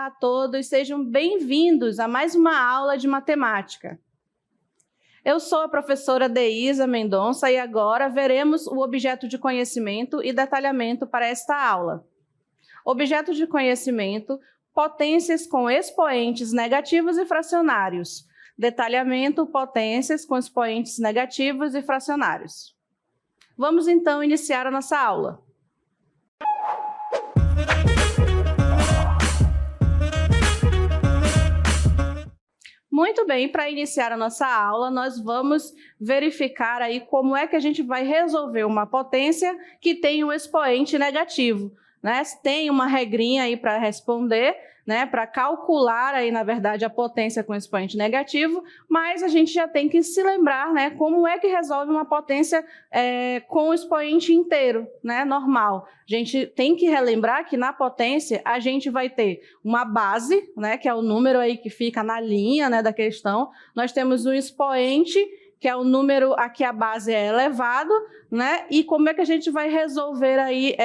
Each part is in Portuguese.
a todos, sejam bem-vindos a mais uma aula de matemática. Eu sou a professora Deísa Mendonça e agora veremos o objeto de conhecimento e detalhamento para esta aula. Objeto de conhecimento, potências com expoentes negativos e fracionários. Detalhamento, potências com expoentes negativos e fracionários. Vamos então iniciar a nossa aula. Muito bem, para iniciar a nossa aula, nós vamos verificar aí como é que a gente vai resolver uma potência que tem um expoente negativo, né? Tem uma regrinha aí para responder, né? Para calcular aí, na verdade, a potência com expoente negativo, mas a gente já tem que se lembrar, né? Como é que resolve uma potência com expoente inteiro, né? Normal. A gente tem que relembrar que na potência a gente vai ter uma base, né? Que é o número aí que fica na linha, né? Da questão. Nós temos um expoente, que é o número a que a base é elevado, né? E como é que a gente vai resolver aí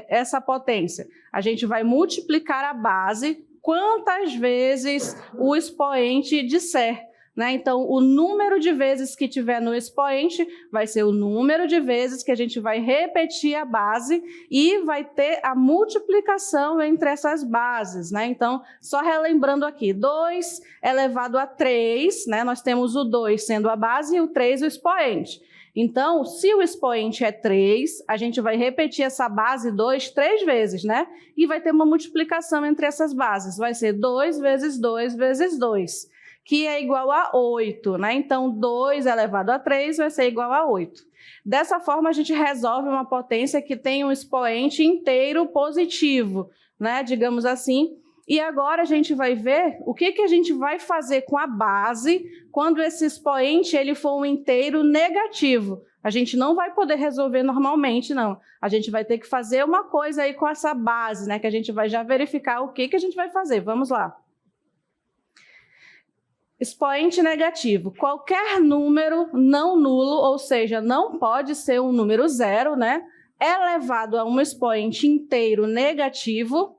essa potência? A gente vai multiplicar a base quantas vezes o expoente disser, né? Então, o número de vezes que tiver no expoente vai ser o número de vezes que a gente vai repetir a base e vai ter a multiplicação entre essas bases, né? Então, só relembrando aqui, 2 elevado a 3, né? Nós temos o 2 sendo a base e o 3 o expoente. Então, se o expoente é 3, a gente vai repetir essa base 2 3 vezes, né? E vai ter uma multiplicação entre essas bases. Vai ser 2 vezes 2 vezes 2, que é igual a 8, né? Então, 2 elevado a 3 vai ser igual a 8. Dessa forma, a gente resolve uma potência que tem um expoente inteiro positivo, né? Digamos assim. E agora a gente vai ver o que a gente vai fazer com a base quando esse expoente ele for um inteiro negativo. A gente não vai poder resolver normalmente, não. A gente vai ter que fazer uma coisa aí com essa base, né? Que a gente vai já verificar o que a gente vai fazer. Vamos lá. Expoente negativo. Qualquer número não nulo, ou seja, não pode ser um número zero, né? Elevado a um expoente inteiro negativo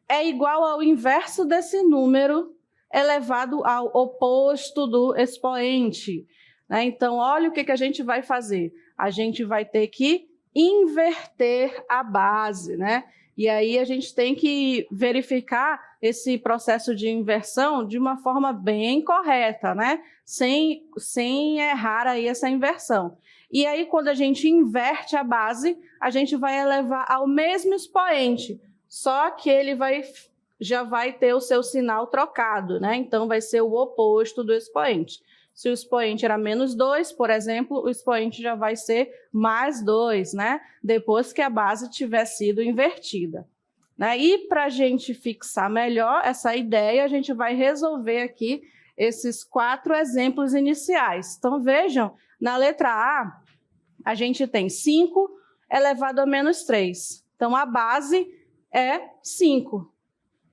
é igual ao inverso desse número elevado ao oposto do expoente, né? Então, olha o que a gente vai fazer. A gente vai ter que inverter a base, né? E aí a gente tem que verificar esse processo de inversão de uma forma bem correta, né? Sem errar aí essa inversão. E aí, quando a gente inverte a base, a gente vai elevar ao mesmo expoente, só que ele já vai ter o seu sinal trocado, né? Então, vai ser o oposto do expoente. Se o expoente era menos 2, por exemplo, o expoente já vai ser mais 2, né? Depois que a base tiver sido invertida, né? E para a gente fixar melhor essa ideia, a gente vai resolver aqui esses 4 exemplos iniciais. Então, vejam, na letra A gente tem 5 elevado a menos 3. Então, a base é 5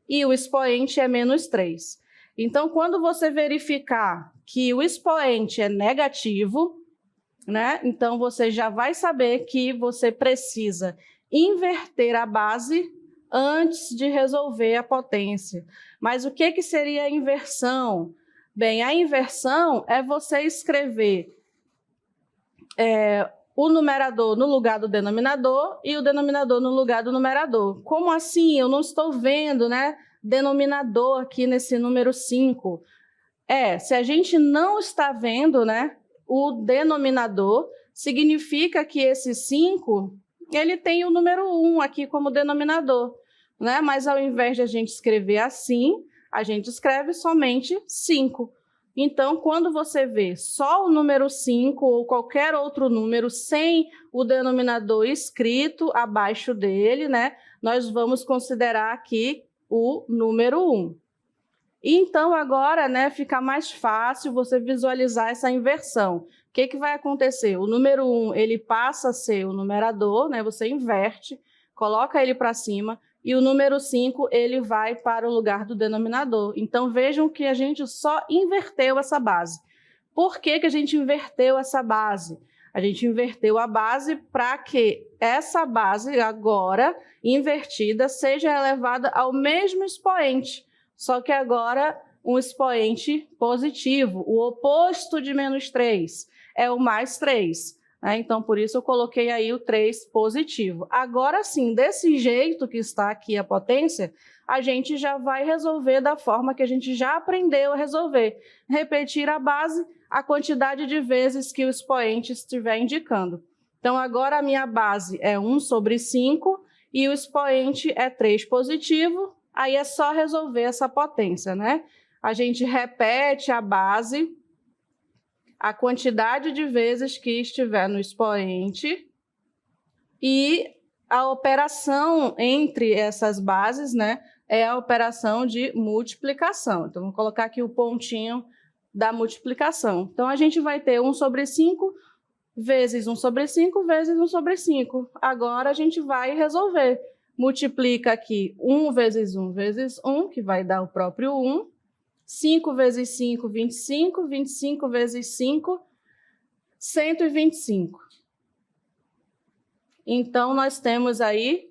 e o expoente é menos 3. Então, quando você verificar que o expoente é negativo, né? Então, você já vai saber que você precisa inverter a base antes de resolver a potência. Mas o que seria a inversão? Bem, a inversão é você escrever o numerador no lugar do denominador e o denominador no lugar do numerador. Como assim? Eu não estou vendo, né, denominador aqui nesse número 5. Se a gente não está vendo, né, o denominador, significa que esse 5, ele tem o número 1 aqui como denominador, né? Mas ao invés de a gente escrever assim, a gente escreve somente 5. Então, quando você vê só o número 5 ou qualquer outro número sem o denominador escrito abaixo dele, né, nós vamos considerar aqui o número 1. Então, agora, né, fica mais fácil você visualizar essa inversão. O que vai acontecer? O número 1 ele passa a ser o numerador, né, você inverte, coloca ele para cima, e o número 5 ele vai para o lugar do denominador. Então, vejam que a gente só inverteu essa base. Por que a gente inverteu essa base? A gente inverteu a base para que essa base agora invertida seja elevada ao mesmo expoente, só que agora um expoente positivo, o oposto de menos 3 é o mais 3. Então, por isso eu coloquei aí o 3 positivo. Agora sim, desse jeito que está aqui a potência, a gente já vai resolver da forma que a gente já aprendeu a resolver. Repetir a base, a quantidade de vezes que o expoente estiver indicando. Então, agora a minha base é 1 sobre 5 e o expoente é 3 positivo, aí é só resolver essa potência, né? A gente repete a base, a quantidade de vezes que estiver no expoente e a operação entre essas bases, né, é a operação de multiplicação. Então, vou colocar aqui o pontinho da multiplicação. Então, a gente vai ter 1 sobre 5 vezes 1 sobre 5 vezes 1 sobre 5. Agora, a gente vai resolver. Multiplica aqui 1 vezes 1 vezes 1, que vai dar o próprio 1. 5 vezes 5, 25. 25 vezes 5, 125. Então, nós temos aí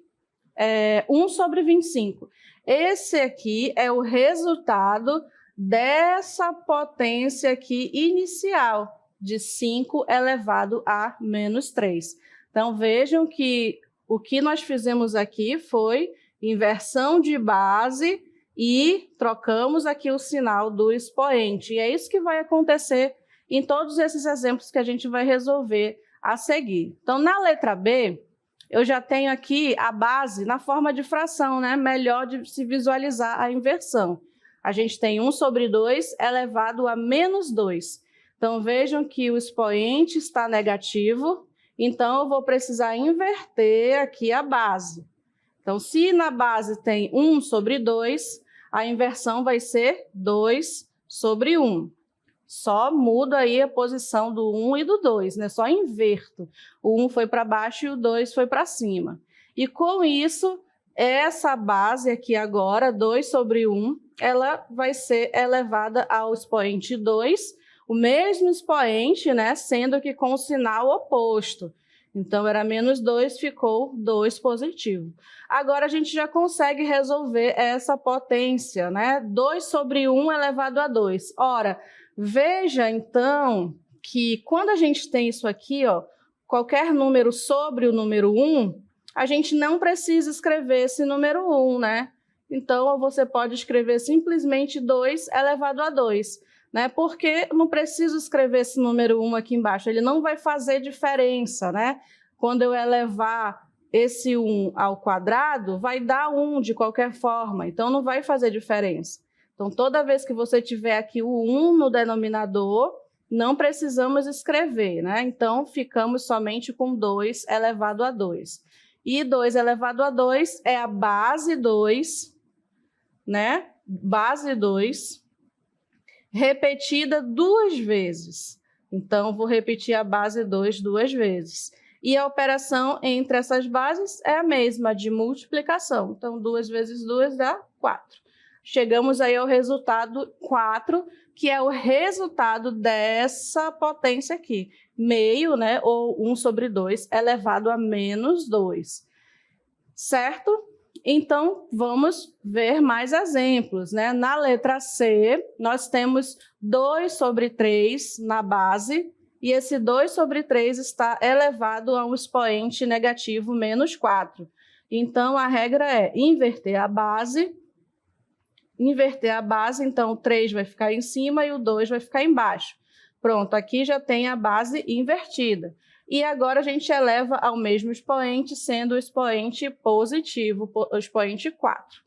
1 sobre 25. Esse aqui é o resultado dessa potência aqui inicial, de 5 elevado a menos 3. Então, vejam que o que nós fizemos aqui foi inversão de base e trocamos aqui o sinal do expoente. E é isso que vai acontecer em todos esses exemplos que a gente vai resolver a seguir. Então, na letra B, eu já tenho aqui a base na forma de fração, né? Melhor de se visualizar a inversão. A gente tem 1 sobre 2 elevado a menos 2. Então, vejam que o expoente está negativo, então eu vou precisar inverter aqui a base. Então, se na base tem 1 sobre 2, a inversão vai ser 2 sobre 1. Só mudo aí a posição do 1 e do 2, né? Só inverto. O 1 foi para baixo e o 2 foi para cima. E com isso, essa base aqui agora, 2 sobre 1, ela vai ser elevada ao expoente 2, o mesmo expoente, né? Sendo que com o sinal oposto. Então, era menos 2, ficou 2 positivo. Agora, a gente já consegue resolver essa potência, né? 2 sobre 1 elevado a 2. Ora, veja, então, que quando a gente tem isso aqui, ó, qualquer número sobre o número 1, a gente não precisa escrever esse número 1, né? Então, você pode escrever simplesmente 2 elevado a 2. Né? Porque não preciso escrever esse número 1 aqui embaixo, ele não vai fazer diferença, né? Quando eu elevar esse 1 ao quadrado, vai dar 1 de qualquer forma, então não vai fazer diferença. Então, toda vez que você tiver aqui o 1 no denominador, não precisamos escrever, né? Então, ficamos somente com 2 elevado a 2. E 2 elevado a 2 é a base 2, né? Base 2, repetida 2 vezes. Então, vou repetir a base 2 2 vezes. E a operação entre essas bases é a mesma, de multiplicação. Então, 2 vezes 2 dá 4. Chegamos aí ao resultado 4, que é o resultado dessa potência aqui. Meio, né, ou 1 sobre 2 elevado a menos 2. Certo? Então, vamos ver mais exemplos, né? Na letra C, nós temos 2 sobre 3 na base, e esse 2 sobre 3 está elevado a um expoente negativo menos 4. Então, a regra é inverter a base, então o 3 vai ficar em cima e o 2 vai ficar embaixo. Pronto, aqui já tem a base invertida. E agora a gente eleva ao mesmo expoente, sendo o expoente positivo, o expoente 4.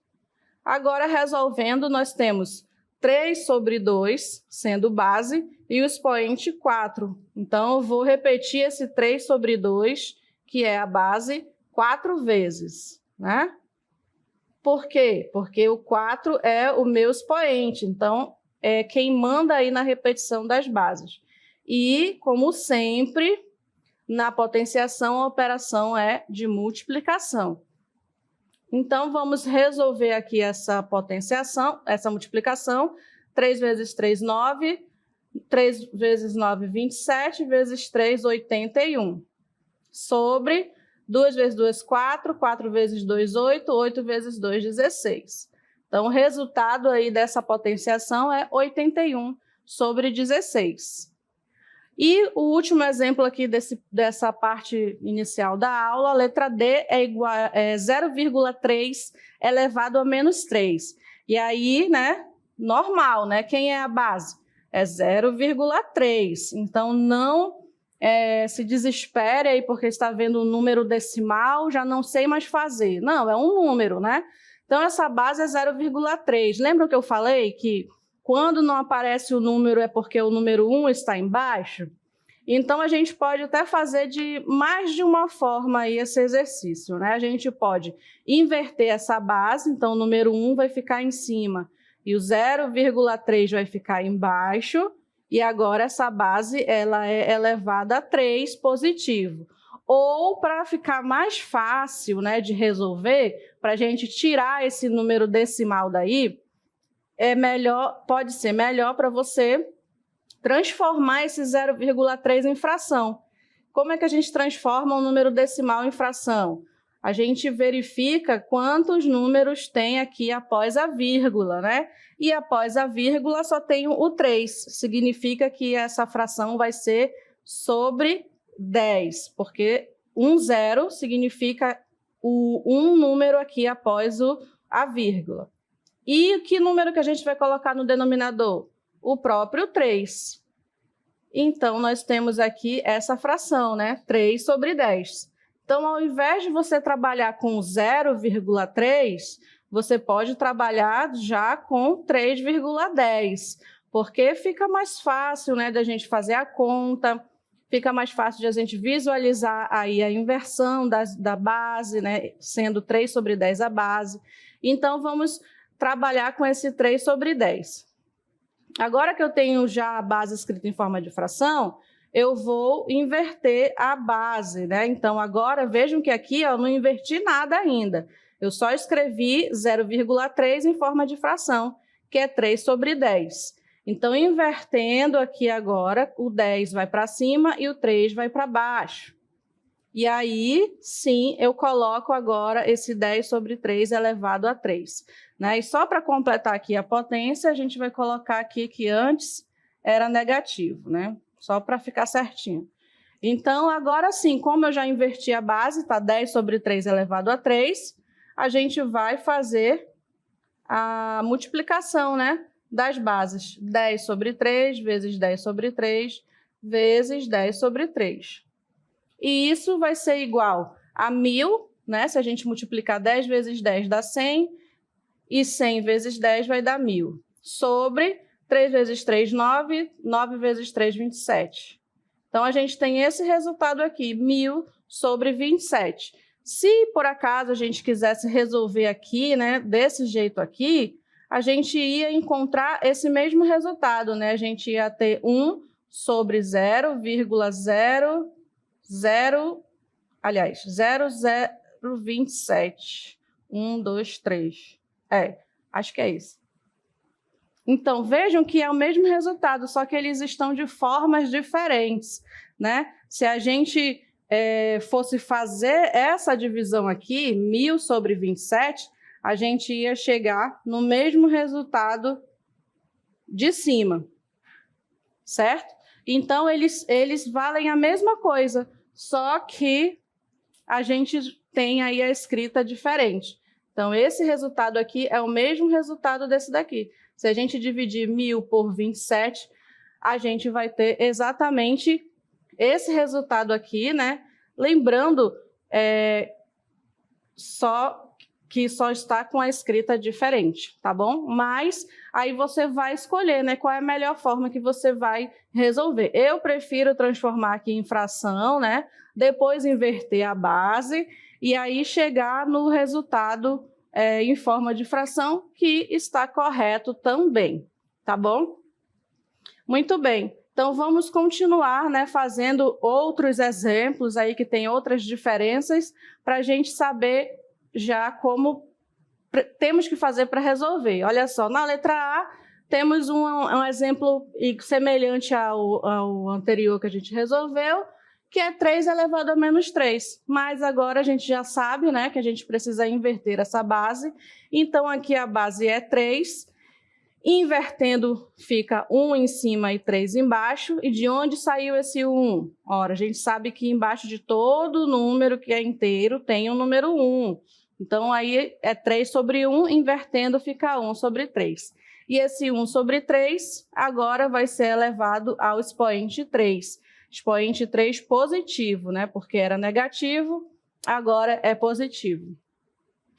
Agora, resolvendo, nós temos 3 sobre 2, sendo base, e o expoente 4. Então, eu vou repetir esse 3 sobre 2, que é a base, 4 vezes, né? Por quê? Porque o 4 é o meu expoente, então, é quem manda aí na repetição das bases. E, como sempre, na potenciação, a operação é de multiplicação. Então, vamos resolver aqui essa potenciação, essa multiplicação. 3 vezes 3, 9. 3 vezes 9, 27, vezes 3, 81. Sobre 2 vezes 2, 4, 4 vezes 2, 8, 8 vezes 2, 16. Então, o resultado aí dessa potenciação é 81 sobre 16. E o último exemplo aqui dessa parte inicial da aula, a letra D é igual a 0,3 elevado a menos 3. E aí, né, normal, né? Quem é a base? É 0,3. Então, não se desespere aí porque está vendo um número decimal, já não sei mais fazer. Não, é um número, né? Então, essa base é 0,3. Lembra que eu falei que quando não aparece o número é porque o número 1 está embaixo? Então, a gente pode até fazer de mais de uma forma aí esse exercício, né? A gente pode inverter essa base, então o número 1 vai ficar em cima e o 0,3 vai ficar embaixo, e agora essa base ela é elevada a 3 positivo. Ou, para ficar mais fácil, né, de resolver, para a gente tirar esse número decimal daí, pode ser melhor para você transformar esse 0,3 em fração. Como é que a gente transforma um número decimal em fração? A gente verifica quantos números tem aqui após a vírgula, né? E após a vírgula só tem o 3. Significa que essa fração vai ser sobre 10, porque 0 significa um número aqui após a vírgula. E que número que a gente vai colocar no denominador? O próprio 3. Então, nós temos aqui essa fração, né? 3 sobre 10. Então, ao invés de você trabalhar com 0,3, você pode trabalhar já com 3,10, porque fica mais fácil, né, da gente fazer a conta, fica mais fácil de a gente visualizar aí a inversão da base, né, sendo 3 sobre 10 a base. Então, vamos trabalhar com esse 3 sobre 10. Agora que eu tenho já a base escrita em forma de fração, eu vou inverter a base, né? Então, agora, vejam que aqui eu não inverti nada ainda. Eu só escrevi 0,3 em forma de fração, que é 3 sobre 10. Então, invertendo aqui agora, o 10 vai para cima e o 3 vai para baixo. E aí, sim, eu coloco agora esse 10 sobre 3 elevado a 3. Né? E só para completar aqui a potência, a gente vai colocar aqui que antes era negativo, né? Só para ficar certinho. Então, agora sim, como eu já inverti a base, está 10 sobre 3 elevado a 3, a gente vai fazer a multiplicação, né, das bases. 10 sobre 3 vezes 10 sobre 3 vezes 10 sobre 3. E isso vai ser igual a 1.000, né? Se a gente multiplicar 10 vezes 10 dá 100, e 100 vezes 10 vai dar 1.000. Sobre 3 vezes 3, 9, 9 vezes 3, 27. Então, a gente tem esse resultado aqui, 1.000 sobre 27. Se, por acaso, a gente quisesse resolver aqui, né, desse jeito aqui, a gente ia encontrar esse mesmo resultado, né? A gente ia ter 1 sobre 0,027. 1, 2, 3. Acho que é isso. Então, vejam que é o mesmo resultado, só que eles estão de formas diferentes, né? Se a gente fosse fazer essa divisão aqui, 1.000 sobre 27, a gente ia chegar no mesmo resultado de cima, certo? Então, eles valem a mesma coisa, só que a gente tem aí a escrita diferente. Então, esse resultado aqui é o mesmo resultado desse daqui. Se a gente dividir 1.000 por 27, a gente vai ter exatamente esse resultado aqui, né? Lembrando que só está com a escrita diferente, tá bom? Mas aí você vai escolher, né, qual é a melhor forma que você vai resolver. Eu prefiro transformar aqui em fração, né? Depois inverter a base e aí chegar no resultado em forma de fração que está correto também, tá bom? Muito bem. Então, vamos continuar, né, fazendo outros exemplos aí que tem outras diferenças para a gente saber já como temos que fazer para resolver. Olha só, na letra A temos um exemplo semelhante ao anterior que a gente resolveu, que é 3 elevado a menos 3. Mas agora a gente já sabe, né, que a gente precisa inverter essa base. Então, aqui a base é 3. Invertendo, fica 1 em cima e 3 embaixo. E de onde saiu esse 1? Ora, a gente sabe que embaixo de todo número que é inteiro tem o número 1. Então, aí é 3 sobre 1, invertendo fica 1 sobre 3. E esse 1 sobre 3 agora vai ser elevado ao expoente 3. Expoente 3 positivo, né? Porque era negativo, agora é positivo.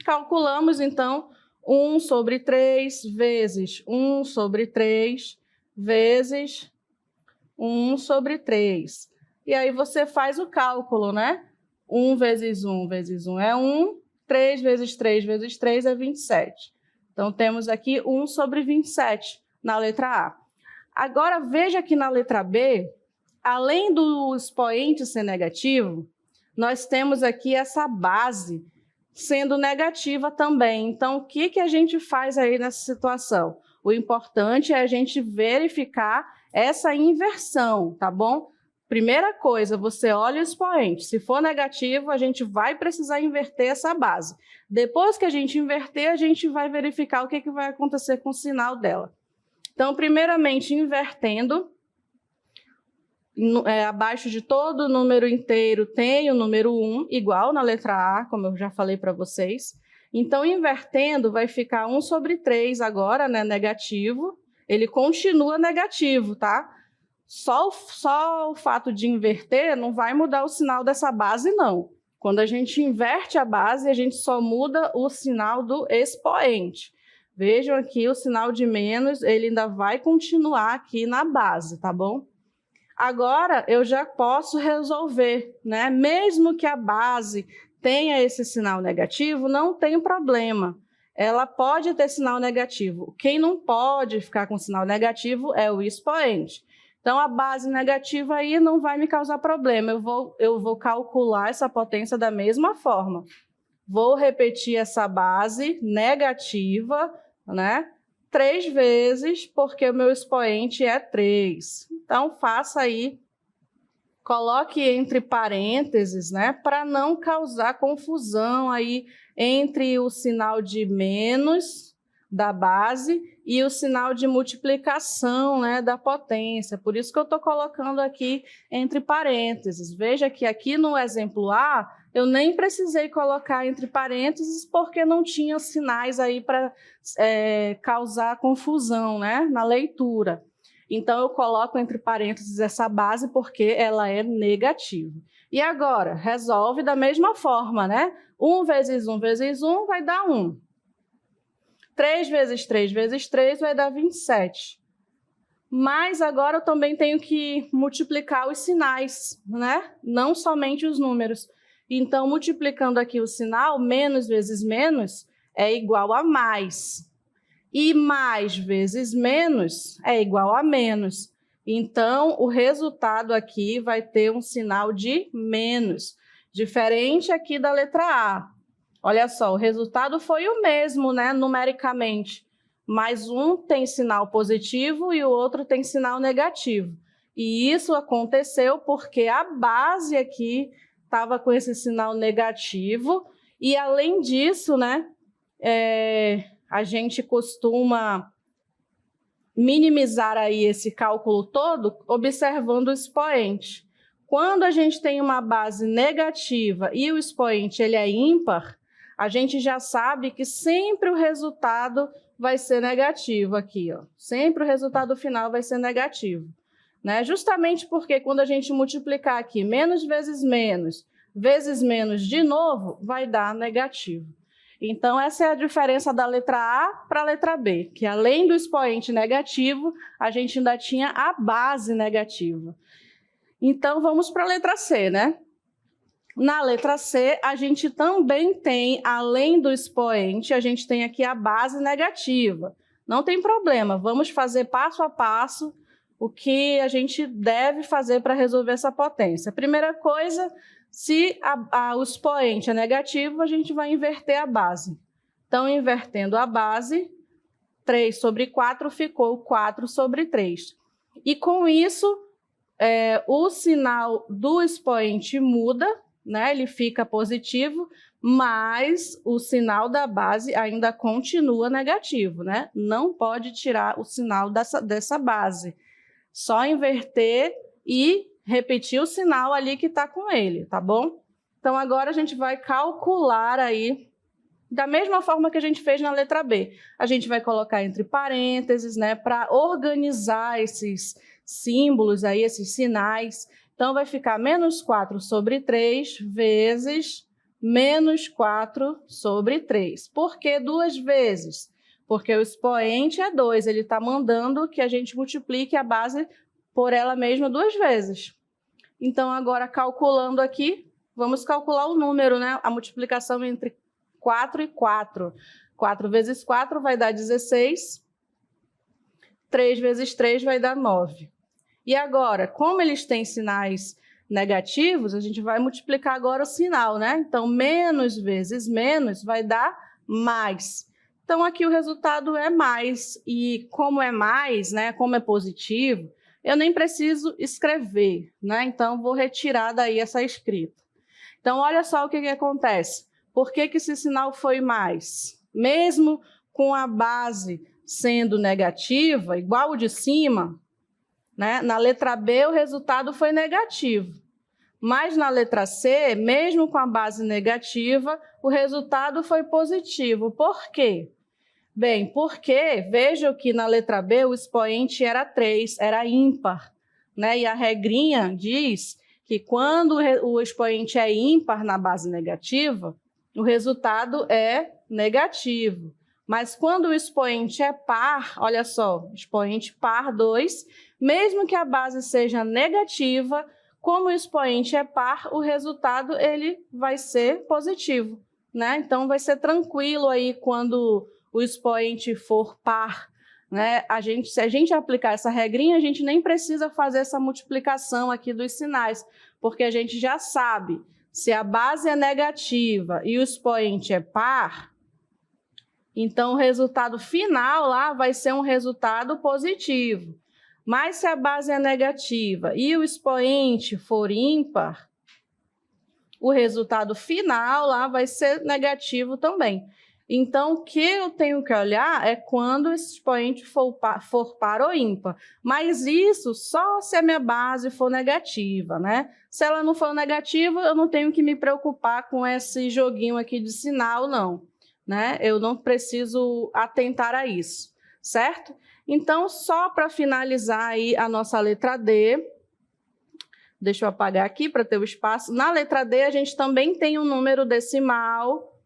Calculamos, então, 1 sobre 3 vezes 1 sobre 3 vezes 1 sobre 3. E aí você faz o cálculo, né? 1 vezes 1 vezes 1 é 1, 3 vezes 3 vezes 3 é 27. Então, temos aqui 1 sobre 27 na letra A. Agora, veja que na letra B, além do expoente ser negativo, nós temos aqui essa base sendo negativa também. Então, o que a gente faz aí nessa situação? O importante é a gente verificar essa inversão, tá bom? Primeira coisa, você olha o expoente. Se for negativo, a gente vai precisar inverter essa base. Depois que a gente inverter, a gente vai verificar o que vai acontecer com o sinal dela. Então, primeiramente, invertendo, abaixo de todo número inteiro tem o número 1, igual na letra A, como eu já falei para vocês. Então, invertendo, vai ficar 1 sobre 3 agora, né, negativo. Ele continua negativo, tá? Só o fato de inverter não vai mudar o sinal dessa base, não. Quando a gente inverte a base, a gente só muda o sinal do expoente. Vejam aqui o sinal de menos, ele ainda vai continuar aqui na base, tá bom? Agora, eu já posso resolver, né? Mesmo que a base tenha esse sinal negativo, não tem problema. Ela pode ter sinal negativo. Quem não pode ficar com sinal negativo é o expoente. Então, a base negativa aí não vai me causar problema. Eu vou calcular essa potência da mesma forma. Vou repetir essa base negativa, né? 3 vezes, porque o meu expoente é 3. Então, faça aí, coloque entre parênteses, né? Para não causar confusão aí entre o sinal de menos da base e o sinal de multiplicação, né, da potência. Por isso que eu estou colocando aqui entre parênteses. Veja que aqui no exemplo A, eu nem precisei colocar entre parênteses porque não tinha sinais aí para causar confusão, né, na leitura. Então, eu coloco entre parênteses essa base porque ela é negativa. E agora, resolve da mesma forma, né? 1 vezes 1 vezes 1 vai dar 1. 3 vezes 3 vezes 3 vai dar 27. Mas agora eu também tenho que multiplicar os sinais, né? Não somente os números. Então, multiplicando aqui o sinal, menos vezes menos é igual a mais. E mais vezes menos é igual a menos. Então, o resultado aqui vai ter um sinal de menos, diferente aqui da letra A. Olha só, o resultado foi o mesmo, né, numericamente, mas um tem sinal positivo e o outro tem sinal negativo. E isso aconteceu porque a base aqui estava com esse sinal negativo e, além disso, né, a gente costuma minimizar aí esse cálculo todo observando o expoente. Quando a gente tem uma base negativa e o expoente ele é ímpar, a gente já sabe que sempre o resultado vai ser negativo aqui, ó. Sempre o resultado final vai ser negativo, né? Justamente porque quando a gente multiplicar aqui menos vezes menos de novo, vai dar negativo. Então, essa é a diferença da letra A para a letra B, que além do expoente negativo, a gente ainda tinha a base negativa. Então, vamos para a letra C, né? Na letra C, a gente também tem, além do expoente, a gente tem aqui a base negativa. Não tem problema, vamos fazer passo a passo o que a gente deve fazer para resolver essa potência. Primeira coisa, se o expoente é negativo, a gente vai inverter a base. Então, invertendo a base, 3 sobre 4 ficou 4 sobre 3. E com isso, o sinal do expoente muda, né? Ele fica positivo, mas o sinal da base ainda continua negativo, né? Não pode tirar o sinal dessa base. Só inverter e repetir o sinal ali que está com ele, tá bom? Então, agora a gente vai calcular aí, da mesma forma que a gente fez na letra B. A gente vai colocar entre parênteses, né, para organizar esses símbolos aí, esses sinais. Então, vai ficar menos 4 sobre 3 vezes menos 4 sobre 3. Por que 2 vezes? Porque o expoente é 2, ele está mandando que a gente multiplique a base por ela mesma 2 vezes. Então, agora, calculando aqui, vamos calcular o número, né? A multiplicação entre 4 e 4. 4 vezes 4 vai dar 16. 3 vezes 3 vai dar 9. E agora, como eles têm sinais negativos, a gente vai multiplicar agora o sinal, né? Então, menos vezes menos vai dar mais. Então, aqui o resultado é mais. E como é mais, né? Como é positivo, eu nem preciso escrever, né? Então, vou retirar daí essa escrita. Então, olha só o que acontece. Por que esse sinal foi mais? Mesmo com a base sendo negativa, igual o de cima, né? Na letra B o resultado foi negativo. Mas na letra C, mesmo com a base negativa, o resultado foi positivo. Por quê? Bem, porque vejam que na letra B o expoente era 3, era ímpar, né? E a regrinha diz que quando o expoente é ímpar na base negativa, o resultado é negativo. Mas quando o expoente é par, olha só, expoente par 2, mesmo que a base seja negativa, como o expoente é par, o resultado ele vai ser positivo, né? Então, vai ser tranquilo aí quando o expoente for par, né? Se a gente aplicar essa regrinha, a gente nem precisa fazer essa multiplicação aqui dos sinais, porque a gente já sabe, se a base é negativa e o expoente é par, então o resultado final lá vai ser um resultado positivo. Mas se a base é negativa e o expoente for ímpar, o resultado final lá vai ser negativo também. Então, o que eu tenho que olhar é quando esse expoente for par ou ímpar. Mas isso só se a minha base for negativa, né? Se ela não for negativa, eu não tenho que me preocupar com esse joguinho aqui de sinal, não, né? Eu não preciso atentar a isso, certo? Então, só para finalizar aí a nossa letra D, deixa eu apagar aqui para ter o espaço. Na letra D, a gente também tem um número decimal,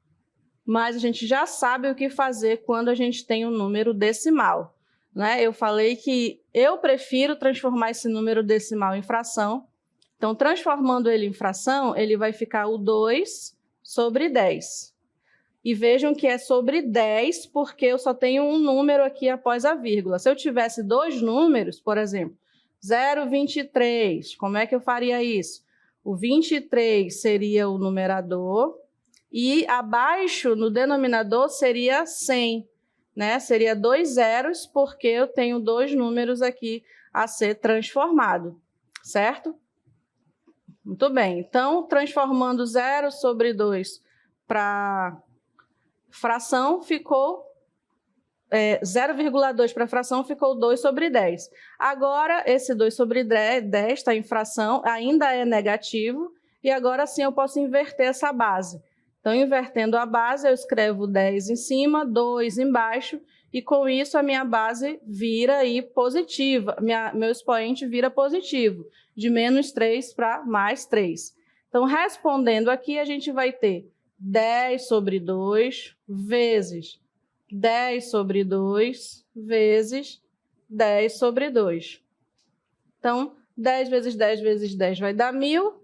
mas a gente já sabe o que fazer quando a gente tem um número decimal, né? Eu falei que eu prefiro transformar esse número decimal em fração. Então, transformando ele em fração, ele vai ficar o 2 sobre 10. E vejam que é sobre 10, porque eu só tenho um número aqui após a vírgula. Se eu tivesse 2 números, por exemplo, 0,23, como é que eu faria isso? O 23 seria o numerador, e abaixo, no denominador, seria 100, né? Seria 2 zeros, porque eu tenho 2 números aqui a ser transformado, certo? Muito bem. Então, transformando 0 sobre 2 para fração, ficou 0,2 para fração, ficou 2 sobre 10. Agora, esse 2 sobre 10 está em fração, ainda é negativo, e agora sim eu posso inverter essa base. Então, invertendo a base, eu escrevo 10 em cima, 2 embaixo, e com isso a minha base vira aí positiva, meu expoente vira positivo, de menos 3 para mais 3. Então, respondendo aqui, a gente vai ter 10 sobre 2 vezes 10 sobre 2 vezes 10 sobre 2. Então, 10 vezes 10 vezes 10 vai dar 1.000.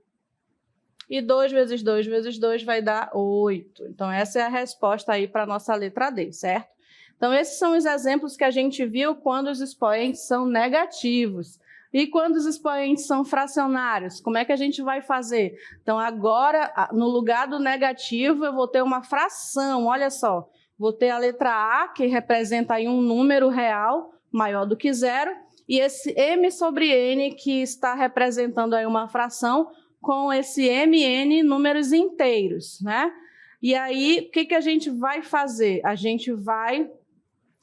E 2 vezes 2 vezes 2 vai dar 8. Então, essa é a resposta aí para a nossa letra D, certo? Então, esses são os exemplos que a gente viu quando os expoentes são negativos. E quando os expoentes são fracionários, como é que a gente vai fazer? Então, agora, no lugar do negativo, eu vou ter uma fração, olha só. vou ter a letra A, que representa aí um número real maior do que zero, e esse m sobre n, que está representando aí uma fração com esse mn números inteiros, né? E aí, o que a gente vai fazer? A gente vai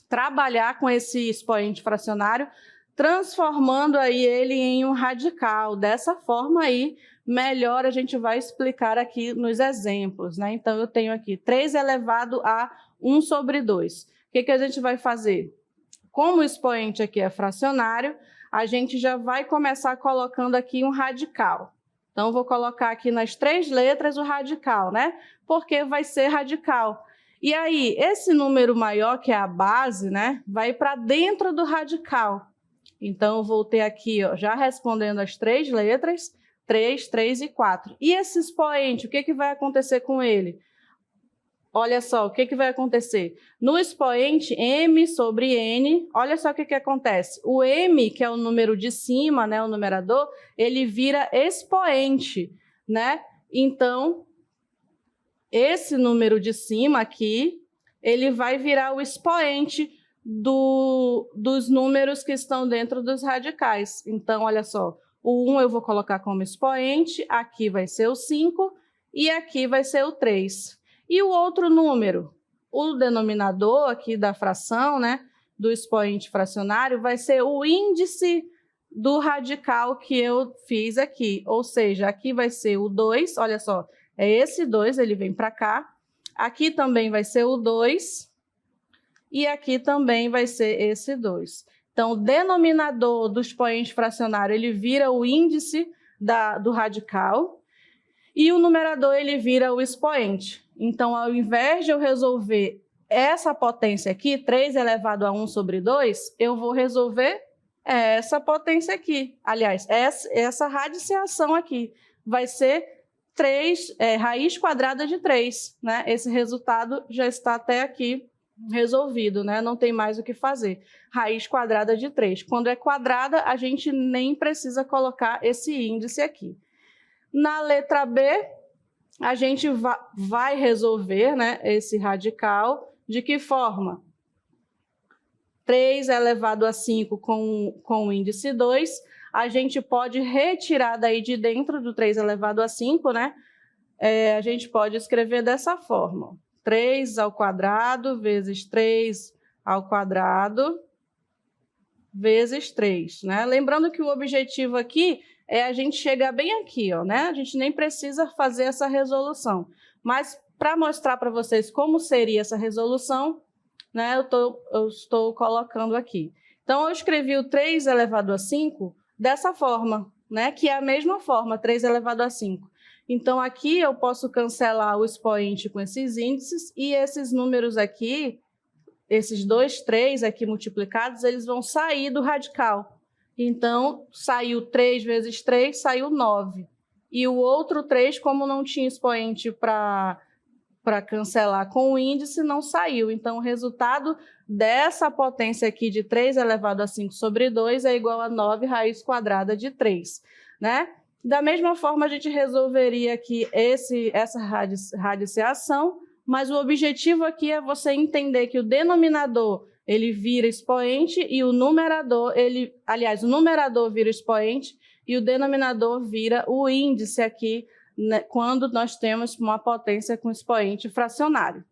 trabalhar com esse expoente fracionário, transformando aí ele em um radical. Dessa forma aí, melhor a gente vai explicar aqui nos exemplos, né? Então, eu tenho aqui 3 elevado a 1 sobre 2. O que a gente vai fazer? Como o expoente aqui é fracionário, a gente já vai começar colocando aqui um radical. Então, vou colocar aqui nas 3 letras o radical, né? Porque vai ser radical. E aí, esse número maior, que é a base, né? Vai para dentro do radical. Então, eu vou ter aqui, ó, já respondendo as 3 letras, 3, 3 e 4. E esse expoente, o que vai acontecer com ele? Olha só, o que vai acontecer? No expoente m sobre n, olha só o que acontece. O m, que é o número de cima, né, o numerador, ele vira expoente, né? Então, esse número de cima aqui, ele vai virar o expoente dos números que estão dentro dos radicais. Então, olha só, o 1 eu vou colocar como expoente, aqui vai ser o 5 e aqui vai ser o 3. E o outro número, o denominador aqui da fração, né, do expoente fracionário, vai ser o índice do radical que eu fiz aqui. Ou seja, aqui vai ser o 2, olha só, é esse 2, ele vem para cá. Aqui também vai ser o 2 e aqui também vai ser esse 2. Então, o denominador do expoente fracionário, ele vira o índice do radical e o numerador, ele vira o expoente. Então, ao invés de eu resolver essa potência aqui, 3 elevado a 1 sobre 2, eu vou resolver essa potência aqui. Aliás, essa radiciação aqui vai ser 3, raiz quadrada de 3. Né? Esse resultado já está até aqui resolvido, né? Não tem mais o que fazer. Raiz quadrada de 3. Quando é quadrada, a gente nem precisa colocar esse índice aqui. Na letra B, a gente vai resolver, né, esse radical. De que forma? 3 elevado a 5 com o índice 2, a gente pode retirar daí de dentro do 3 elevado a 5, né? A gente pode escrever dessa forma. 3 ao quadrado vezes 3 ao quadrado vezes 3, né? Lembrando que o objetivo aqui é a gente chegar bem aqui, ó, né? A gente nem precisa fazer essa resolução. Mas, para mostrar para vocês como seria essa resolução, né, eu estou colocando aqui. Então, eu escrevi o 3 elevado a 5 dessa forma, né? Que é a mesma forma, 3 elevado a 5. Então, aqui eu posso cancelar o expoente com esses índices e esses números aqui, esses 2, 3 aqui multiplicados, eles vão sair do radical. Então, saiu 3 vezes 3, saiu 9. E o outro 3, como não tinha expoente para cancelar com o índice, não saiu. Então, o resultado dessa potência aqui de 3 elevado a 5 sobre 2 é igual a 9 raiz quadrada de 3, né? Da mesma forma, a gente resolveria aqui essa radiciação, mas o objetivo aqui é você entender que o denominador ele vira expoente e o numerador, o numerador vira expoente e o denominador vira o índice aqui, né, quando nós temos uma potência com expoente fracionário.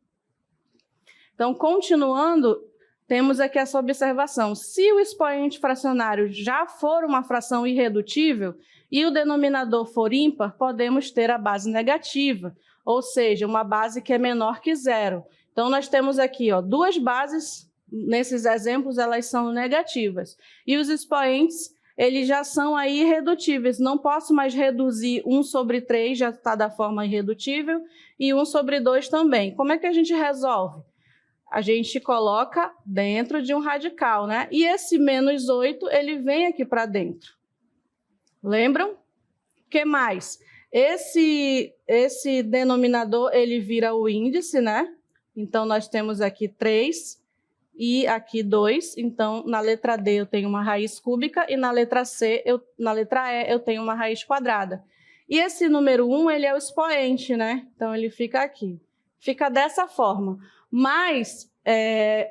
Então, continuando, temos aqui essa observação. Se o expoente fracionário já for uma fração irredutível e o denominador for ímpar, podemos ter a base negativa, ou seja, uma base que é menor que zero. Então, nós temos aqui, ó, 2 bases. Nesses exemplos, elas são negativas. E os expoentes, eles já são aí irredutíveis. Não posso mais reduzir 1 sobre 3, já está da forma irredutível, e 1 sobre 2 também. Como é que a gente resolve? A gente coloca dentro de um radical, né? E esse menos 8, ele vem aqui para dentro. Lembram? O que mais? Esse denominador, ele vira o índice, né? Então, nós temos aqui 3 e aqui 2, então na letra D eu tenho uma raiz cúbica e na letra E eu tenho uma raiz quadrada. E esse número 1, ele é o expoente, né? Então ele fica aqui. fica dessa forma. Mas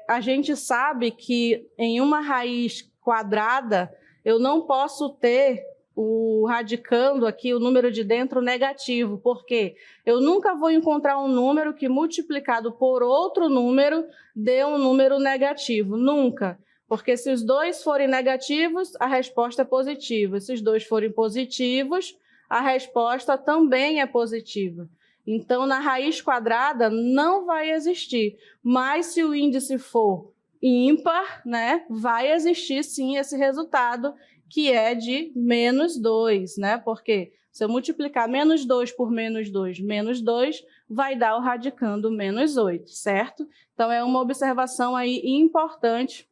a gente sabe que em uma raiz quadrada, eu não posso ter o radicando aqui, o número de dentro negativo, porque eu nunca vou encontrar um número que multiplicado por outro número dê um número negativo, nunca. Porque se os dois forem negativos, a resposta é positiva. Se os dois forem positivos, a resposta também é positiva. Então, na raiz quadrada não vai existir, mas se o índice for ímpar, né, vai existir sim esse resultado, que é de -2, né? Porque se eu multiplicar -2 por -2, vai dar o radicando -8, certo? Então, é uma observação aí importante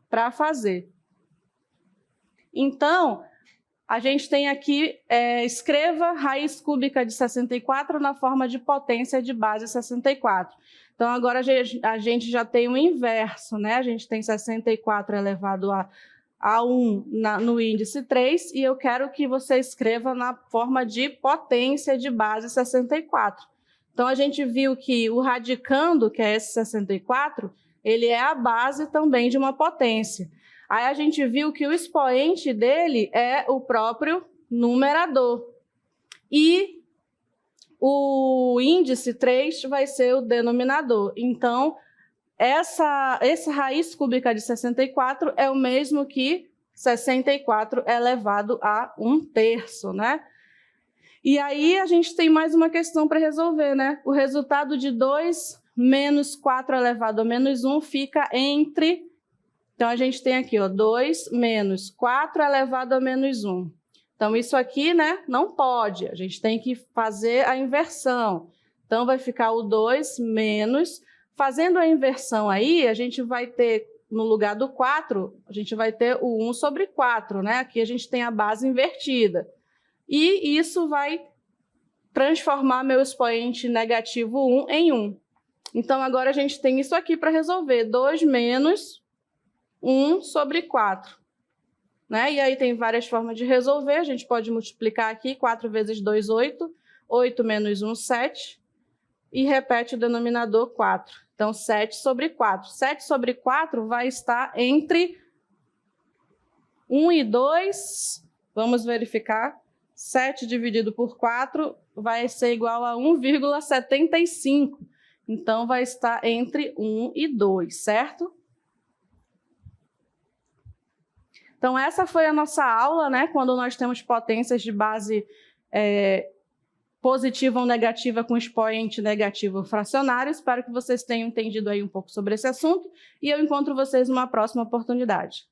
para fazer. Então, a gente tem aqui, escreva raiz cúbica de 64 na forma de potência de base 64. Então, agora a gente já tem o inverso, né? A gente tem 64 elevado a 1 no índice 3, e eu quero que você escreva na forma de potência de base 64. Então, a gente viu que o radicando, que é esse 64, ele é a base também de uma potência. Aí a gente viu que o expoente dele é o próprio numerador. E o índice 3 vai ser o denominador. Então, essa raiz cúbica de 64 é o mesmo que 64 elevado a 1/3, né? E aí a gente tem mais uma questão para resolver, né? O resultado de 2 menos 4 elevado a -1 fica entre... Então, a gente tem aqui, ó, 2 menos 4 elevado a -1. Então, isso aqui, né, não pode. A gente tem que fazer a inversão. Então, vai ficar o 2 menos... Fazendo a inversão aí, a gente vai ter, no lugar do 4, a gente vai ter o 1 sobre 4, né? Aqui a gente tem a base invertida. E isso vai transformar meu expoente negativo 1 em 1. Então, agora a gente tem isso aqui para resolver. 2 menos 1 sobre 4. Né? E aí tem várias formas de resolver. A gente pode multiplicar aqui. 4 vezes 2, 8. 8 menos 1, 7. E repete o denominador 4. Então, 7 sobre 4. 7 sobre 4 vai estar entre 1 e 2. Vamos verificar. 7 dividido por 4 vai ser igual a 1,75. Então, vai estar entre 1 e 2, certo? Então, essa foi a nossa aula, né? Quando nós temos potências de base positiva ou negativa com expoente negativo fracionário. Espero que vocês tenham entendido aí um pouco sobre esse assunto e eu encontro vocês numa próxima oportunidade.